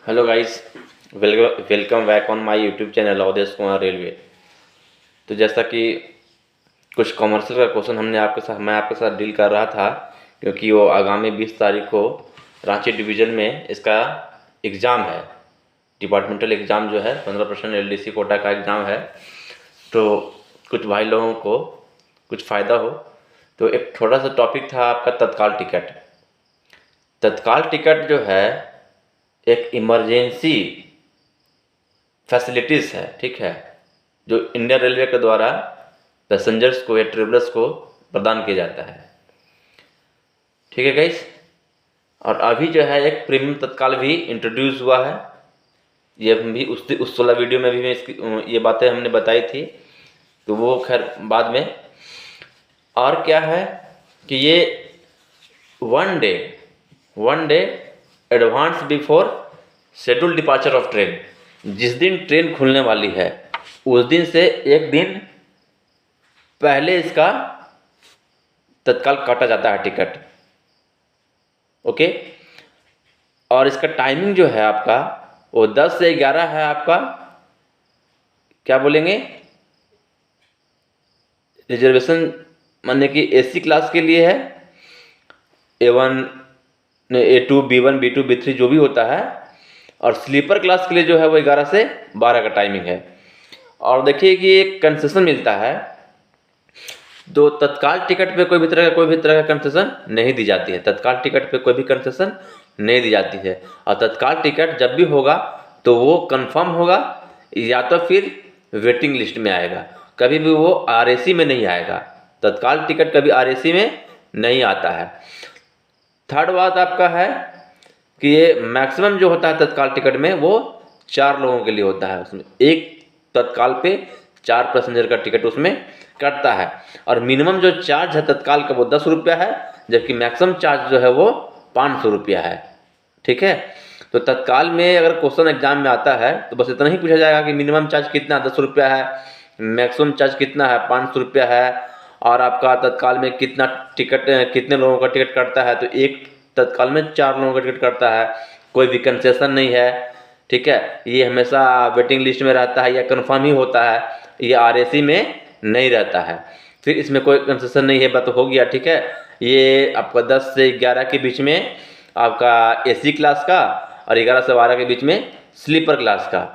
Hello guys, welcome back on my YouTube channel Awadhesh Kumar railway. तो जैसा कि कुछ कॉमर्शियल का क्वेश्चन मैं आपके साथ डील कर रहा था, क्योंकि वो आगामी 20 तारीख को रांची डिवीज़न में इसका एग्ज़ाम है। डिपार्टमेंटल एग्ज़ाम जो है 15% एलडीसी कोटा का एग्ज़ाम है। तो कुछ भाई लोगों को कुछ फ़ायदा हो, तो एक छोटा सा टॉपिक था आपका तत्काल टिकट। तत्काल टिकट जो है एक इमरजेंसी फैसिलिटीज़ है, ठीक है, जो इंडियन रेलवे के द्वारा पैसेंजर्स को या ट्रेवलर्स को प्रदान किया जाता है। ठीक है गाइस। और अभी जो है एक प्रीमियम तत्काल भी इंट्रोड्यूस हुआ है। ये हम भी उस 16 वीडियो में भी मैं इसकी ये बातें हमने बताई थी, तो वो खैर बाद में। और क्या है कि ये one day advance before schedule departure of train, जिस दिन ट्रेन खुलने वाली है उस दिन से एक दिन पहले इसका तत्काल काटा जाता है टिकट। ओके। और इसका टाइमिंग जो है आपका वो 10 से 11 है। आपका क्या बोलेंगे, रिजर्वेशन माने कि एसी क्लास के लिए है, A1 A2 B1 B2 B3 जो भी होता है। और स्लीपर क्लास के लिए जो है वो 11 से 12 का टाइमिंग है। और देखिए कि एक कंसेशन मिलता है, तो तत्काल टिकट पे कोई भी तरह का कंसेशन नहीं दी जाती है। तत्काल टिकट पे कोई भी कंसेशन नहीं दी जाती है। और तत्काल टिकट जब भी होगा तो वो कंफर्म होगा, या तो फिर वेटिंग लिस्ट में आएगा, कभी भी वो आरएसी में नहीं आएगा। तत्काल टिकट कभी आरएसी में नहीं आता है। थर्ड बात आपका है कि ये मैक्सिमम जो होता है तत्काल टिकट में वो 4 लोगों के लिए होता है। उसमें एक तत्काल पे 4 पैसेंजर का टिकट उसमें कटता है। और मिनिमम जो चार्ज है तत्काल का वो 10 रुपया है, जबकि मैक्सिमम चार्ज जो है वो 500 रुपया है। ठीक है। तो तत्काल में अगर क्वेश्चन एग्जाम में आता है तो बस इतना ही पूछा जाएगा कि मिनिमम चार्ज कितना 10 रुपया है, मैक्सिमम चार्ज कितना है 500 रुपया है, और आपका तत्काल में कितने लोगों का टिकट कटता है। तो एक तत्काल में 4 लोगों का टिकट कटता है, कोई भी कंसेशन नहीं है। ठीक है। ये हमेशा वेटिंग लिस्ट में रहता है या कन्फर्म ही होता है, ये आरएसी में नहीं रहता है। फिर इसमें कोई कंसेशन नहीं है, बात हो गया। ठीक है। ये आपका 10 से 11 के बीच में आपका एसी क्लास का, और 11 से 12 के बीच में स्लीपर क्लास का।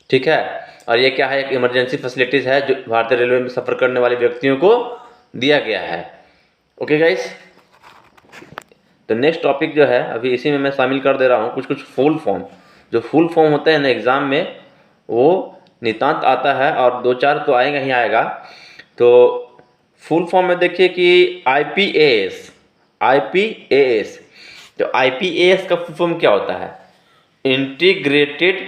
ठीक है। और ये क्या है, एक इमरजेंसी फैसिलिटीज़ है जो भारतीय रेलवे में सफ़र करने वाले व्यक्तियों को दिया गया है। Okay guys. तो नेक्स्ट टॉपिक जो है अभी इसी में मैं शामिल कर दे रहा हूँ कुछ फुल फॉर्म। जो फुल फॉर्म होते हैं ना एग्ज़ाम में, वो नितांत आता है, और 2-4 तो आएगा ही आएगा। तो फुल फॉर्म में देखिए कि आईपीएएस। तो आईपीएएस का फुल फॉर्म क्या होता है, integrated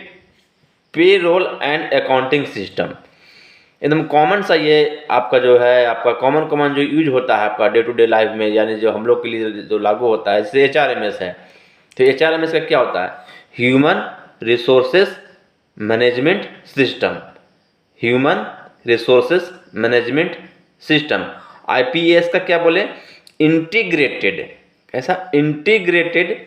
payroll and accounting system. एकदम कॉमन सा ये आपका जो है, आपका कॉमन जो यूज होता है आपका डे टू डे लाइफ में, यानी जो हम लोग के लिए जो लागू होता है, जैसे HRMS है। तो HRMS का क्या होता है, human resources management system. Human resources management system. IPS का क्या बोले, इंटीग्रेटेड, ऐसा integrated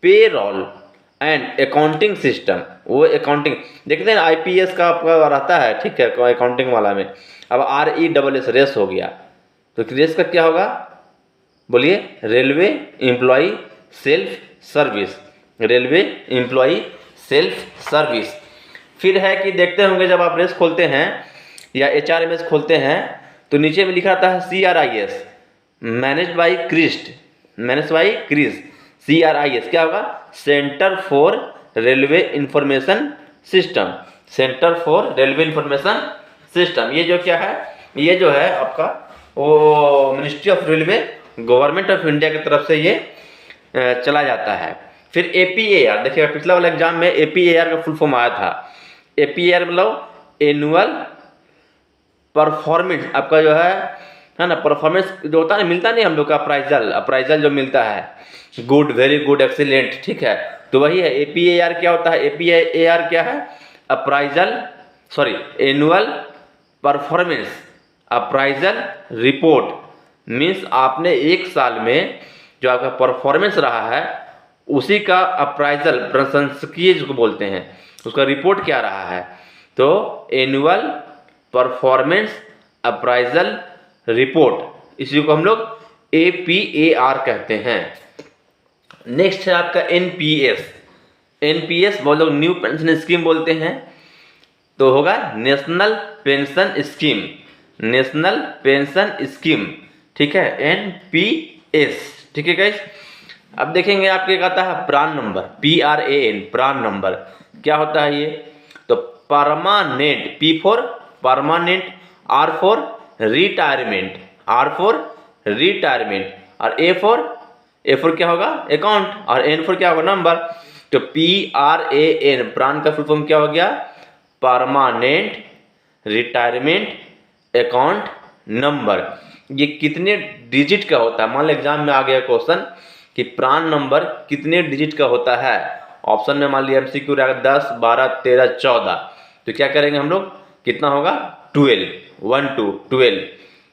payroll and accounting system. वो अकाउंटिंग देखते हैं आईपीएस का आपका रहता है, ठीक है, अकाउंटिंग वाला में। अब RESS रेस हो गया, तो रेस का क्या होगा, बोलिए, railway employ self service. Railway employ self service. फिर है कि देखते होंगे जब आप रेस खोलते हैं या HRMS खोलते हैं तो नीचे में लिखा रहता है CRIS, managed by CRIS. CRIS क्या होगा, centre for railway information system. Centre for railway information system. ये जो क्या है, ये जो है आपका वो ministry of railway, government of India की तरफ से ये चला जाता है। फिर APAR देखिएगा, पिछला वाला एग्जाम में APAR का फुल फॉर्म आया था। APAR मतलब एनुअल परफॉर्मेंस, आपका जो है ना, परफॉर्मेंस जो होता है ना, मिलता नहीं हम लोग का अप्राइजल जो मिलता है, गुड, वेरी गुड, एक्सीलेंट। ठीक है। तो वही है APAR। क्या होता है APAR, क्या है, annual performance appraisal report. Means आपने एक साल में जो आपका परफॉर्मेंस रहा है उसी का अप्राइजल, प्रशंसकीय जिसको बोलते हैं, उसका रिपोर्ट क्या रहा है, तो एनुअल परफॉर्मेंस अप्राइजल रिपोर्ट, इसी को हम लोग APAR कहते हैं। नेक्स्ट है आपका NPS। NPS बहुत लोग न्यू पेंशन स्कीम बोलते हैं, तो होगा national pension scheme, national pension scheme, ठीक है, NPS, ठीक है गाइस। अब देखेंगे आपके कहता है PRAN number, PRAN, PRAN number क्या होता है ये, तो permanent, P for permanent, R for retirement, R for retirement, और A फॉर क्या होगा, अकाउंट, और N फॉर क्या होगा, नंबर। तो PRAN, प्रान का फुल फॉर्म क्या हो गया, परमानेंट रिटायरमेंट अकाउंट नंबर। ये कितने डिजिट का होता है, मान लो एग्जाम में आ गया क्वेश्चन कि प्रान नंबर कितने डिजिट का होता है, ऑप्शन में मान लिया MCQ रहेगा 10, 12, 13, 14, तो क्या करेंगे हम लोग, कितना होगा, 12, 1 to 12,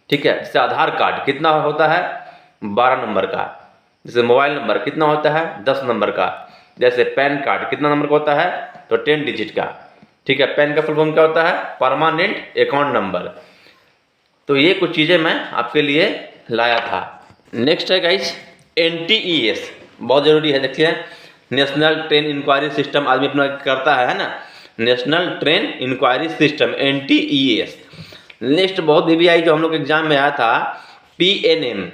ठीक है। जैसे आधार कार्ड कितना होता है, 12 नंबर का। जैसे मोबाइल नंबर कितना होता है, 10 नंबर का। जैसे पैन कार्ड कितना नंबर का होता है, तो 10 डिजिट का, ठीक है। पैन का फुल फॉर्म क्या होता है, परमानेंट अकाउंट नंबर। तो ये कुछ चीज़ें मैं आपके लिए लाया था। नेक्स्ट है गाइस NTES, बहुत ज़रूरी है। देखिए नेशनल ट्रेन इंक्वायरी सिस्टम आदमी अपना करता है ना, national train enquiry system NTES। Next बहुत VBI जो हम लोग एग्जाम में आया था, PNM।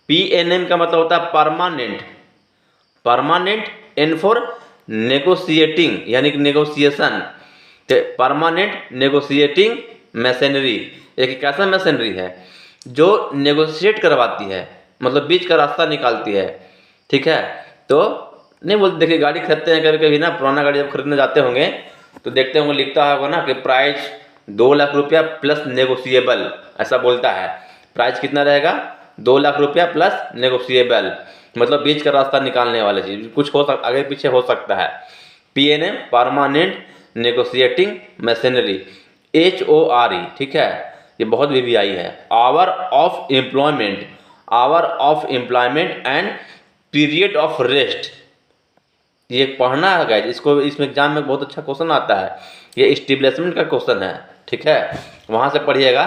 PNM का मतलब होता है permanent, permanent, N for negotiating, यानी कि नेगोशिएशन, परमानेंट नेगोशिएटिंग मशीनरी। एक कैसा मशीनरी है जो नेगोशिएट करवाती है, मतलब बीच का रास्ता निकालती है, ठीक है। तो नहीं बोलते, देखिए गाड़ी खरीदते हैं कभी कभी ना, पुराना गाड़ी जब खरीदने जाते होंगे तो देखते होंगे लिखता होगा ना कि प्राइस 2 लाख रुपया प्लस नेगोशिएबल, ऐसा बोलता है। प्राइस कितना रहेगा, 2 लाख रुपया प्लस नेगोशिएबल, मतलब बीच का रास्ता निकालने वाली चीज, कुछ हो सकता, आगे पीछे हो सकता है। PNM permanent negotiating machinery, HORE, ठीक है, ये बहुत VBI है। Hour of employment, hour of employment and period of rest, ये पढ़ना है गाइस, इसको इसमें एग्जाम में बहुत अच्छा क्वेश्चन आता है, ये एस्टेब्लिशमेंट का क्वेश्चन है, ठीक है, वहाँ से पढ़िएगा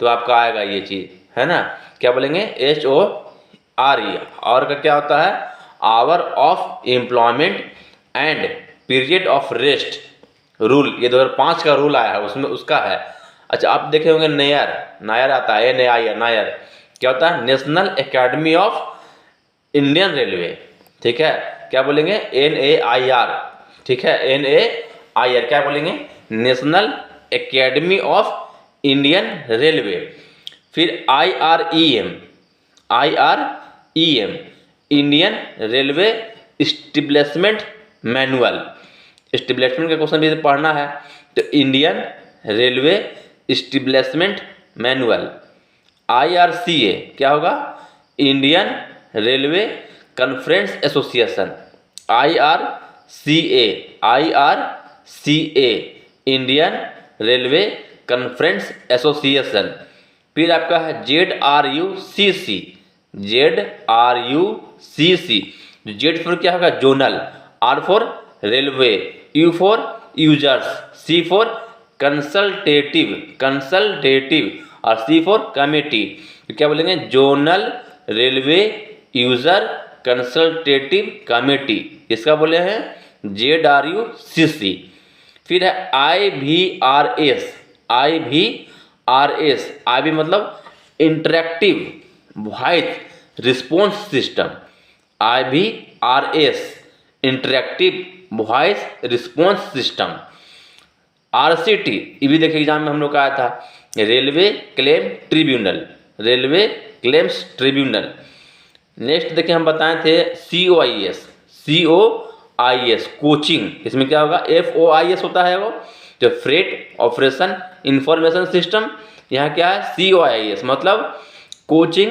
तो आपका आएगा ये चीज़, है ना। क्या बोलेंगे, HORE, और का क्या होता है, hour of employment and period of rest rule, ये 2005 का रूल आया है, उसमें उसका है। अच्छा आप देखे होंगे नायर, नायर आता है, NAIR, नायर क्या होता है, national academy of Indian railway, ठीक है। क्या बोलेंगे, NAIR, ठीक है, NAIR, क्या बोलेंगे, national academy of Indian railway. फिर IREM, Indian railway establishment manual, establishment का क्वेश्चन भी पढ़ना है, तो Indian railway establishment manual. IRCA क्या होगा, Indian railway conference association, IRCA, Indian railway conference association. फिर आपका है ZRUCC, जेड फॉर क्या होगा, zonal, R for railway, U for users, C for consultative, और C फॉर कमेटी। तो क्या बोलेंगे, zonal railway user consultative committee, इसका बोले हैं ZRUCC। फिर है IVRS, IVRS मतलब interactive voice response system, IVRS interactive voice response system. RCT, ये भी देखिए एग्जाम में हम लोग का आया था, railway claim tribunal, railway claims tribunal. Next देखिए हम बताए थे COIS, कोचिंग, इसमें क्या होगा, FOIS होता है वो, जो फ्रेट ऑपरेशन इंफॉर्मेशन सिस्टम, यहाँ क्या है COIS मतलब कोचिंग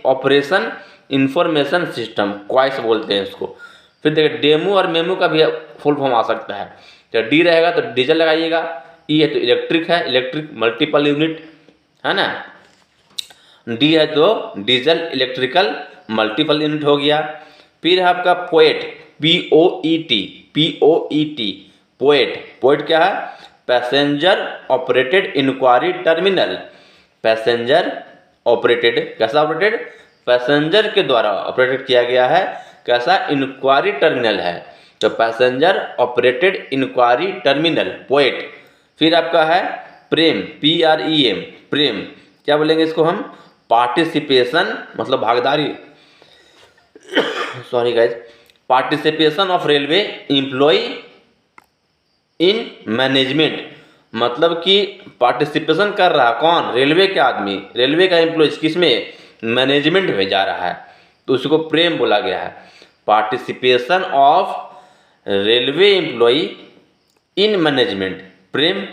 ऑपरेशन इंफॉर्मेशन सिस्टम, क्वाइस बोलते हैं इसको। फिर देखिए डेमो और मेमो का भी फुल फॉर्म आ सकता है, तो D रहेगा तो डीजल लगाइएगा, E है तो इलेक्ट्रिक है, इलेक्ट्रिक मल्टीपल यूनिट, है ना, D है तो डीजल इलेक्ट्रिकल मल्टीपल यूनिट हो गया। फिर है आपका POET, POET, POET, POET. POET क्या है? Passenger operated enquiry terminal. Passenger operated, कैसा ऑपरेटेड? पैसेंजर के द्वारा ऑपरेटेड किया गया है। कैसा? इंक्वायरी टर्मिनल है, तो passenger operated enquiry terminal, POET. फिर आपका है प्रेम, PREM, प्रेम। क्या बोलेंगे इसको हम? पार्टिसिपेशन, मतलब भागीदारी, sorry guys, participation of railway employ in management, मतलब कि पार्टिसिपेशन कर रहा कौन? रेलवे के आदमी, रेलवे का एम्प्लॉय किसमें? मैनेजमेंट में जा रहा है, तो उसको प्रेम बोला गया है। Participation of railway employ in management, PREM.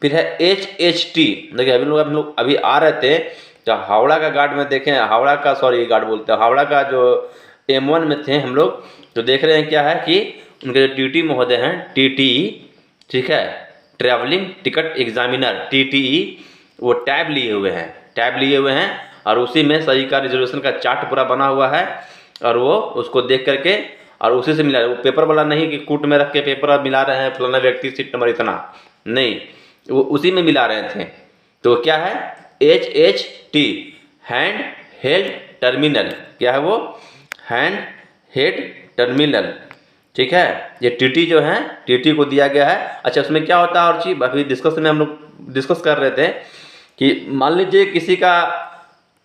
फिर है HHT। देखिए हम लोग अभी आ रहे थे तो हावड़ा का गार्ड में देखें, हावड़ा का, सॉरी गार्ड बोलते हैं, हावड़ा का जो M1 में थे हम लोग, तो देख रहे हैं क्या है कि उनके जो TT महोदय हैं, TTE, ठीक है, ट्रैवलिंग टिकट एग्जामिनर, TTE, वो टैब लिए हुए हैं, टैब लिए हुए हैं, और उसी में सही का रिजर्वेशन का चार्ट पूरा बना हुआ है, और वो उसको देख करके और उसी से मिला, वो पेपर वाला नहीं कि कूट में रख के पेपर मिला रहे हैं फलाना व्यक्ति सीट नंबर इतना, नहीं, वो उसी में मिला रहे थे। तो क्या है? HHT, hand held terminal. क्या है वो? हैंड हेड टर्मिनल, ठीक है। ये TT जो है, TT को दिया गया है। अच्छा, उसमें क्या होता है और चीज़ अभी डिस्कस में हम लोग डिस्कस कर रहे थे कि मान लीजिए किसी का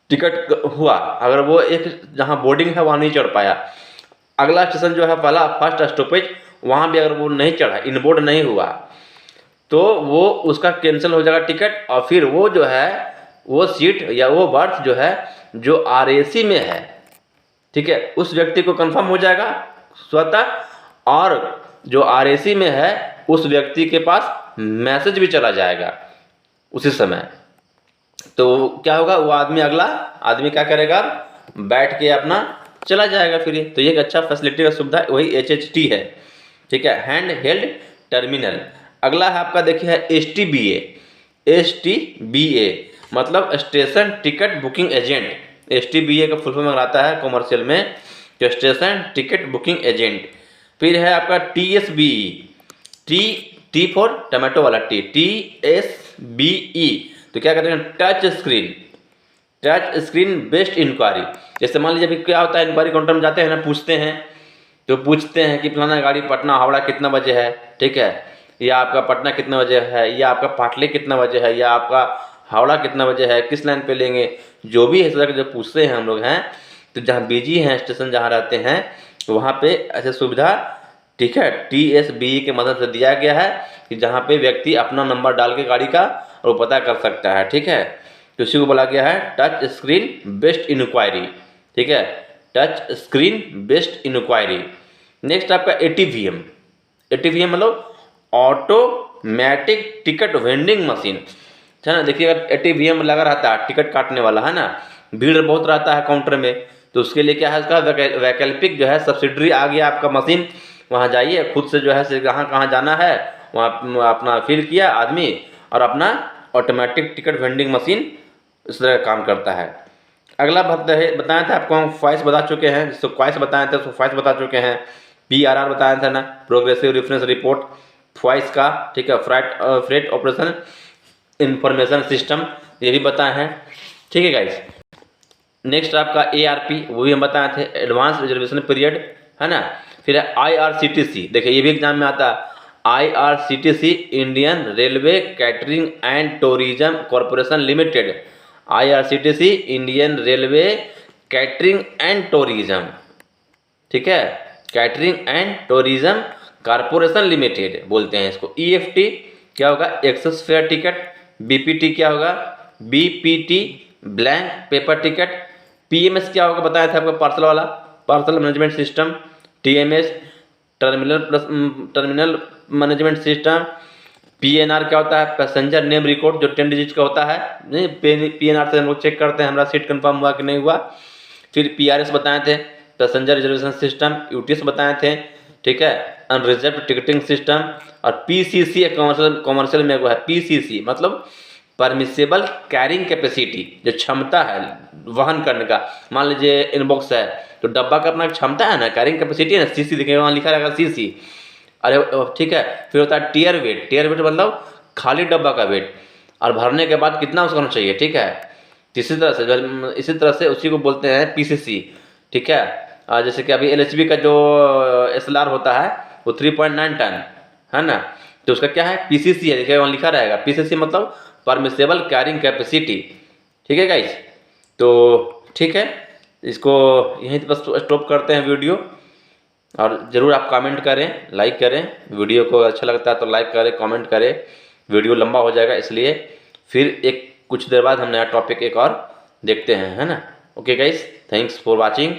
टिकट हुआ, अगर वो एक जहाँ बोर्डिंग है वहाँ नहीं चढ़ पाया, अगला स्टेशन जो है पहला फर्स्ट स्टॉपेज, वहाँ भी अगर वो नहीं चढ़ा, इन बोर्ड नहीं हुआ, तो वो उसका कैंसिल हो जाएगा टिकट, और फिर वो जो है वो सीट या वो बर्थ जो है जो RAC में है, ठीक है, उस व्यक्ति को कंफर्म हो जाएगा स्वतः, और जो RAC में है उस व्यक्ति के पास मैसेज भी चला जाएगा उसी समय। तो क्या होगा? वो आदमी, अगला आदमी क्या करेगा? बैठ के अपना चला जाएगा फिर। तो ये एक अच्छा फैसिलिटी का सुविधा वही HHT है, ठीक है, हैंड हेल्ड टर्मिनल। अगला है आपका, देखिए है STBA, STBA मतलब station ticket booking agent. STBA का फुल फॉर्म आता है कॉमर्शियल में, तो स्टेशन टिकट बुकिंग एजेंट। फिर है आपका TSBE, T फॉर टमाटो वाला T, TSBE, तो क्या कहते हैं? Touch screen, touch screen based enquiry. जैसे मान लीजिए अभी क्या होता है, इंक्वायरी काउंटर में जाते हैं ना, पूछते हैं, तो पूछते हैं कि फलाना गाड़ी पटना हावड़ा कितना बजे है, ठीक है, या आपका पटना कितना बजे है, या आपका पाटली कितना बजे है, या आपका हावड़ा कितना बजे है, किस लाइन पे लेंगे, जो भी इस तरह के जो पूछते हैं हम लोग हैं, तो जहाँ बिजी हैं स्टेशन जहाँ रहते हैं वहाँ पे ऐसे सुविधा, ठीक है, TSBE के मदद से दिया गया है कि जहाँ पे व्यक्ति अपना नंबर डाल के गाड़ी का और वो पता कर सकता है, ठीक है। तो इसी को बोला गया है टच स्क्रीन बेस्ड इंक्वायरी, ठीक है, touch screen based enquiry. Next आपका ATVM, ATVM मतलब ऑटोमेटिक टिकट वेंडिंग मशीन, है ना। देखिए अगर ATVM लगा रहता है, टिकट काटने वाला, है ना, भीड़ बहुत रहता है काउंटर में, तो उसके लिए क्या है, उसका वैकल्पिक जो है सब्सिडरी आ गया आपका मशीन। वहाँ जाइए खुद से जो है कहाँ कहाँ जाना है वहाँ अपना फिल किया आदमी, और अपना ऑटोमेटिक टिकट वेंडिंग मशीन इस तरह का काम करता है। अगला बताया था आपको, हम फॉइस बता चुके हैं, जिसको क्वाइस बताए थे उसको फॉइस बता चुके हैं। PRR बताया था ना, प्रोग्रेसिव रेफरेंस रिपोर्ट, फॉइस का, ठीक है, फ्रेट ऑपरेशन इंफॉर्मेशन सिस्टम, ये भी बताए हैं, ठीक है गाइस। नेक्स्ट आपका ARP, वो भी हम बताए थे, एडवांस रिजर्वेशन पीरियड, है ना। फिर है IRCTC, देखिए ये भी एग्जाम में आता है, IRCTC Indian railway catering and tourism corporation limited, IRCTC Indian railway catering and tourism, ठीक है, catering and tourism corporation limited बोलते हैं इसको। EFT क्या होगा? Access fair ticket. BPT क्या होगा? BPT blank paper ticket. PMS क्या होगा? बताया था आपको, पार्सल वाला, parcel management system. TMS terminal management system. PNR क्या होता है? पैसेंजर नेम रिकॉर्ड, जो 10 डिजिट का होता है, नहीं, PNR से हम लोग चेक करते हैं हमारा सीट कंफर्म हुआ कि नहीं हुआ। फिर PRS बताए थे, पैसेंजर रिजर्वेशन सिस्टम। UTS बताए थे, ठीक है, अनरिजर्व टिकटिंग सिस्टम। और PCC कॉमर्शियल में वो है, PCC मतलब परमिसेबल कैरिंग कैपेसिटी, जो क्षमता है वहन करने का। मान लीजिए इनबॉक्स है तो डब्बा का अपना क्षमता है ना, कैरिंग कैपेसिटी है ना, सीसी दिखेगा वहाँ लिखा रहेगा सीसी। अरे ठीक है। फिर होता है टीयर वेट, टीयर वेट मतलब खाली डब्बा का वेट, और भरने के बाद कितना उसका होना चाहिए, ठीक है। इसी तरह से उसी को बोलते हैं पीसीसी, ठीक है। जैसे कि अभी एलएचबी का जो एसएलआर होता है वो 3.9 टन है ना, तो उसका क्या है, पीसीसी है, देखिए वहाँ लिखा रहेगा पीसीसी मतलब परमिसेबल कैरिंग कैपेसिटी। ठीक है गाइज, तो ठीक है, इसको यहीं पर स्टॉप करते हैं वीडियो। और ज़रूर आप कमेंट करें, लाइक करें, वीडियो को अच्छा लगता है तो लाइक करें, कमेंट करें। वीडियो लंबा हो जाएगा इसलिए फिर एक कुछ देर बाद हम नया टॉपिक एक और देखते हैं, है ना। Okay guys, thanks for watching.